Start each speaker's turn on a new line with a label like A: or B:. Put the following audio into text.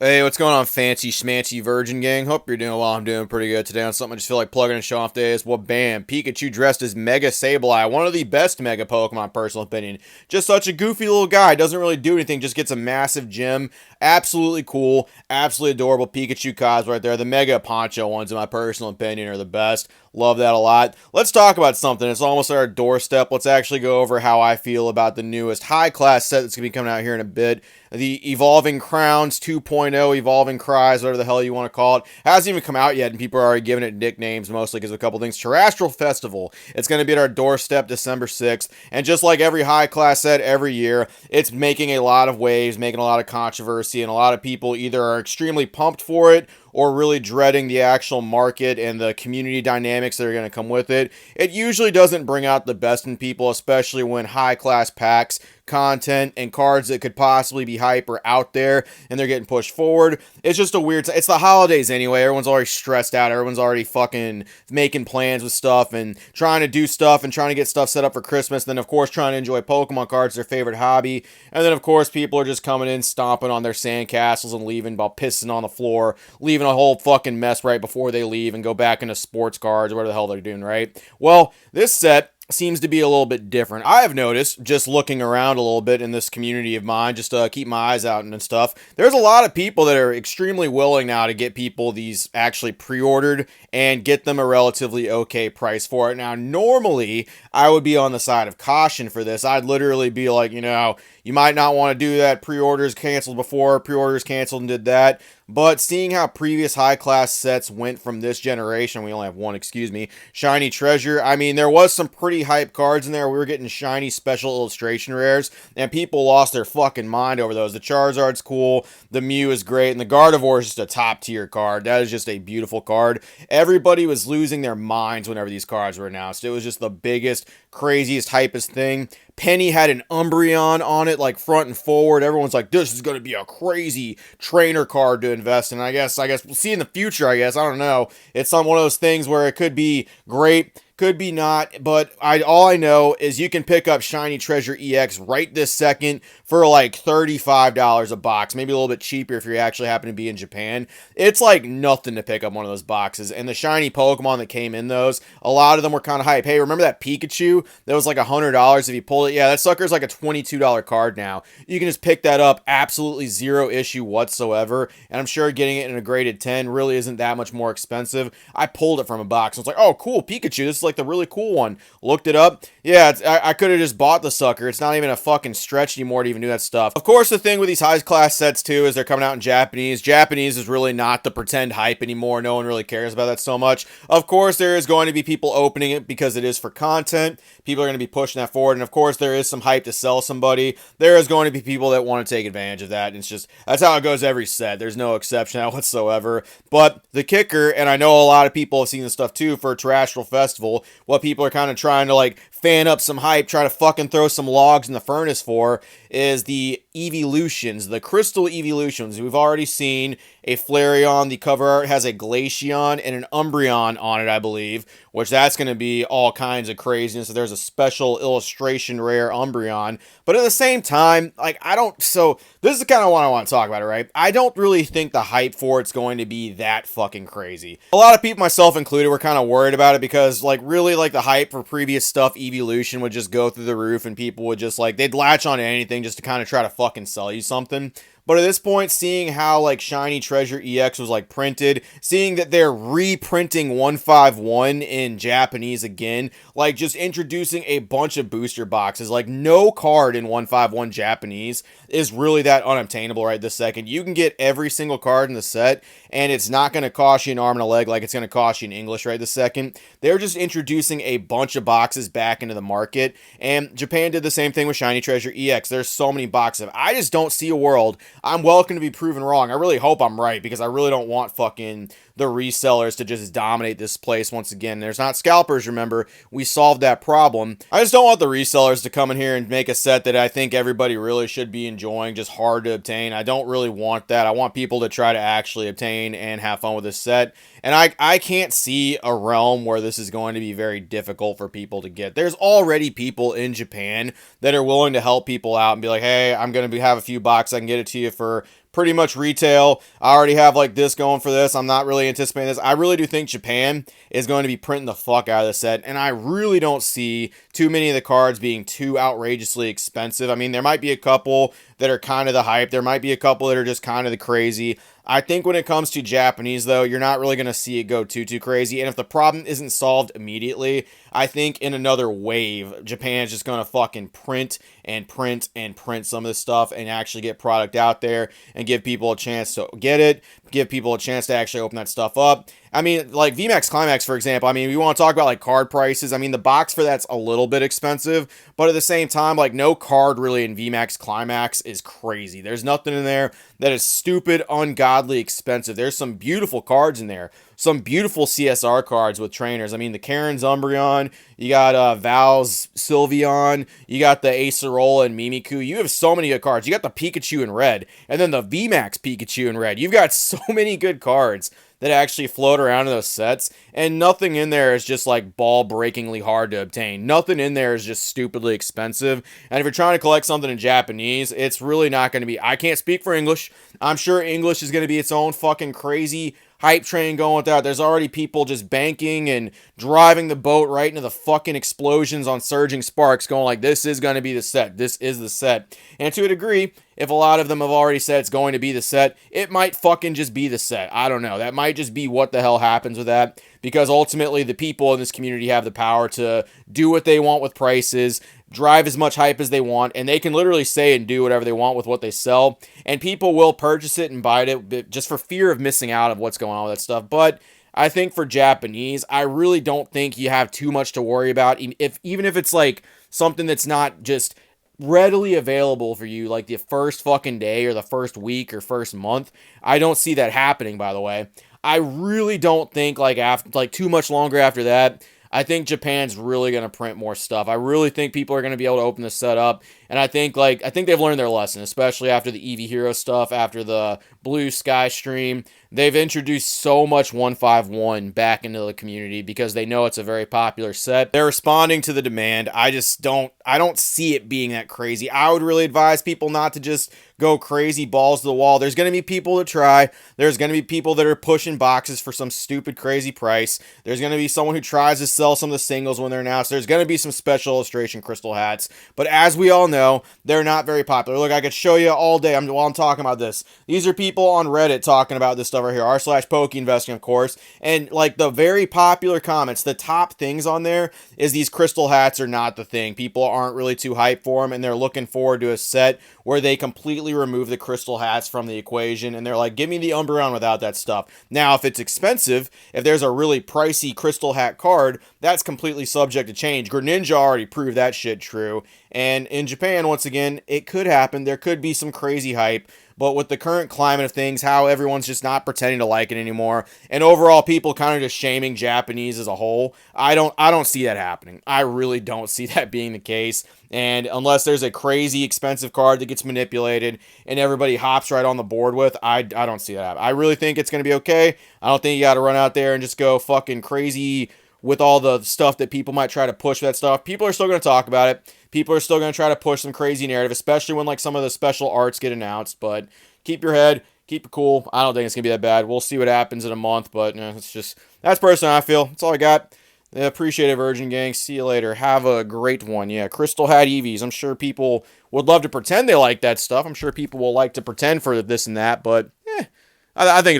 A: Hey, what's going on, fancy schmancy virgin gang? Hope you're doing well. I'm doing pretty good today on something I just feel like plugging and showing off today is, well, bam, Pikachu dressed as Mega Sableye, one of the best Mega Pokemon, personal opinion. Just such a goofy little guy, doesn't really do anything, just gets a massive gym. Absolutely cool, absolutely adorable Pikachu cos right there. The Mega Poncho ones, in my personal opinion, are the best. Love that a lot. Let's talk about something. It's almost at our doorstep. Let's actually go over how I feel about the newest high-class set that's going to be coming out here in a bit. The Evolving Crowns 2.0, Evolving Cries, whatever the hell you want to call it. Hasn't even come out yet, and people are already giving it nicknames, mostly because of a couple things. Terrestrial Festival. It's going to be at our doorstep December 6th. And just like every high-class set every year, it's making a lot of waves, making a lot of controversy, and a lot of people either are extremely pumped for it or really dreading the actual market and the community dynamics that are going to come with it. It usually doesn't bring out the best in people, especially when high-class packs, content, and cards that could possibly be hype are out there and they're getting pushed forward. It's just a weird it's the holidays anyway. Everyone's already stressed out. Everyone's already fucking making plans with stuff and trying to do stuff and trying to get stuff set up for Christmas. Then, of course, trying to enjoy Pokemon cards, their favorite hobby. And then, of course, people are just coming in, stomping on their sandcastles and leaving while pissing on the floor, leaving a whole fucking mess right before they leave and go back into sports cards or whatever the hell they're doing, right? Well, this set seems to be a little bit different. I have noticed, just looking around a little bit in this community of mine, just to keep my eyes out and stuff, there's a lot of people that are extremely willing now to get people these actually pre-ordered and get them a relatively okay price for it. Now, normally, I would be on the side of caution for this. I'd literally be like, you might not want to do that. Pre-orders canceled before, pre-orders canceled and did that. But seeing how previous high-class sets went from this generation, we only have one, excuse me, Shiny Treasure. I mean, there was some pretty hype cards in there. We were getting shiny special illustration rares, and people lost their fucking mind over those. The Charizard's cool, the Mew is great, and the Gardevoir is just a top-tier card. That is just a beautiful card. Everybody was losing their minds whenever these cards were announced. It was just the biggest, craziest, hypest thing. Penny had an Umbreon on it, like front and forward. Everyone's like, this is going to be a crazy trainer card to invest in. I guess we'll see in the future, I don't know. It's on one of those things where it could be great, could be not, but all I know is you can pick up Shiny Treasure EX right this second for like $35 a box, maybe a little bit cheaper if you actually happen to be in Japan. It's like nothing to pick up one of those boxes, and the shiny Pokemon that came in those, a lot of them were kind of hype. Hey, remember that Pikachu that was like $100 if you pulled it? Yeah, that sucker's like a $22 card now. You can just pick that up, absolutely zero issue whatsoever, and I'm sure getting it in a graded 10 really isn't that much more expensive. I pulled it from a box, and it's like, oh, cool, Pikachu, this is like the really cool one. Looked it up. Yeah, I could have just bought the sucker. It's not even a fucking stretch anymore to even do that stuff. Of course, the thing with these high class sets too is they're coming out in Japanese. Japanese is really not the pretend hype anymore. No one really cares about that so much. Of course, there is going to be people opening it because it is for content. People are going to be pushing that forward, and of course, there is some hype to sell somebody. There is going to be people that want to take advantage of that. And it's just that's how it goes every set. There's no exception whatsoever. But the kicker, and I know a lot of people have seen this stuff too for Terrestrial Festival, what people are kind of trying to like fan up some hype, try to fucking throw some logs in the furnace for, is the evolutions, the crystal evolutions. We've already seen a Flareon. The cover art has a Glaceon and an Umbreon on it, I believe, which that's going to be all kinds of craziness. So there's a special illustration rare Umbreon. But at the same time, so this is kind of what I want to talk about, right? I don't really think the hype for it's going to be that fucking crazy. A lot of people, myself included, were kind of worried about it because, really, the hype for previous stuff, evolution, would just go through the roof and people would just, they'd latch on to anything just to kind of try to fucking sell you something. But at this point, seeing how Shiny Treasure EX was printed, seeing that they're reprinting 151 in Japanese again, just introducing a bunch of booster boxes, no card in 151 Japanese is really that unobtainable right this second. You can get every single card in the set, and it's not going to cost you an arm and a leg like it's going to cost you in English right this second. They're just introducing a bunch of boxes back into the market, and Japan did the same thing with Shiny Treasure EX. There's so many boxes. I just don't see a world. I'm welcome to be proven wrong. I really hope I'm right because I really don't want fucking the resellers to just dominate this place once again. There's not scalpers, remember. We solved that problem. I just don't want the resellers to come in here and make a set that I think everybody really should be enjoying, just hard to obtain. I don't really want that. I want people to try to actually obtain and have fun with this set. And I can't see a realm where this is going to be very difficult for people to get. There's already people in Japan that are willing to help people out and be like, hey, I'm going to have a few boxes. I can get it to you for pretty much retail. I already have like this going for this. I'm not really anticipating this. I really do think Japan is going to be printing the fuck out of the set, and I really don't see too many of the cards being too outrageously expensive. I mean, there might be a couple that are kind of the hype. There might be a couple that are just kind of the crazy. I think when it comes to Japanese, though, you're not really going to see it go too crazy. And if the problem isn't solved immediately, I think in another wave, Japan's just going to fucking print and print and print some of this stuff and actually get product out there and give people a chance to get it, give people a chance to actually open that stuff up. I mean, like VMAX Climax, for example. I mean, we want to talk about like card prices. I mean, the box for that's a little bit expensive, but at the same time, like no card really in VMAX Climax is crazy. There's nothing in there that is stupid, ungodly expensive. There's some beautiful cards in there. Some beautiful CSR cards with trainers. I mean, the Karen's Umbreon, you got Val's Sylveon, you got the Acerola and Mimikyu. You have so many good cards. You got the Pikachu in red, and then the VMAX Pikachu in red. You've got so many good cards that actually float around in those sets, and nothing in there is just like ball-breakingly hard to obtain. Nothing in there is just stupidly expensive, and if you're trying to collect something in Japanese, it's really not going to be... I can't speak for English. I'm sure English is going to be its own fucking crazy hype train going with that. There's already people just banking and driving the boat right into the fucking explosions on Surging Sparks going like, this is going to be the set. This is the set. And to a degree, if a lot of them have already said it's going to be the set, it might fucking just be the set. I don't know. That might just be what the hell happens with that, because ultimately the people in this community have the power to do what they want with prices, drive as much hype as they want, and they can literally say and do whatever they want with what they sell, and people will purchase it and buy it just for fear of missing out of what's going on with that stuff. But I think for Japanese, I really don't think you have too much to worry about, even if it's like something that's not just readily available for you like the first fucking day or the first week or first month. I don't see that happening, by the way. I really don't think like too much longer after that. I think Japan's really going to print more stuff. I really think people are going to be able to open this set up. And I think they've learned their lesson, especially after the Eevee Hero stuff, after the Blue Sky stream. They've introduced so much 151 back into the community because they know it's a very popular set. They're responding to the demand. I don't see it being that crazy. I would really advise people not to just go crazy balls to the wall. There's going to be people that try. There's going to be people that are pushing boxes for some stupid crazy price. There's going to be someone who tries to sell some of the singles when they're announced. There's going to be some special illustration crystal hats. But as we all know, they're not very popular. Look, I could show you all day while I'm talking about this. These are people on Reddit talking about this stuff right here. r/PokeInvesting, of course. And like the very popular comments, the top things on there is these crystal hats are not the thing. People aren't really too hyped for them, and they're looking forward to a set where they completely remove the crystal hats from the equation, and they're like, give me the Umbreon without that stuff. Now, if it's expensive, if there's a really pricey crystal hat card, that's completely subject to change. Greninja already proved that shit true, and in Japan, once again, it could happen. There could be some crazy hype, but with the current climate of things, how everyone's just not pretending to like it anymore, and overall people kind of just shaming Japanese as a whole, I don't see that happening. I really don't see that being the case. And unless there's a crazy expensive card that gets manipulated and everybody hops right on the board with, I don't see that happen. I really think it's going to be okay. I don't think you got to run out there and just go fucking crazy with all the stuff that people might try to push that stuff. People are still going to talk about it. People are still going to try to push some crazy narrative, especially when like some of the special arts get announced. But keep your head, keep it cool. I don't think it's going to be that bad. We'll see what happens in a month, but that's personally how I feel. That's all I got. Yeah, appreciate it, Virgin Gang. See you later. Have a great one. Yeah, Crystal Hat Eevees. I'm sure people would love to pretend they like that stuff. I'm sure people will like to pretend for this and that, but I think it'll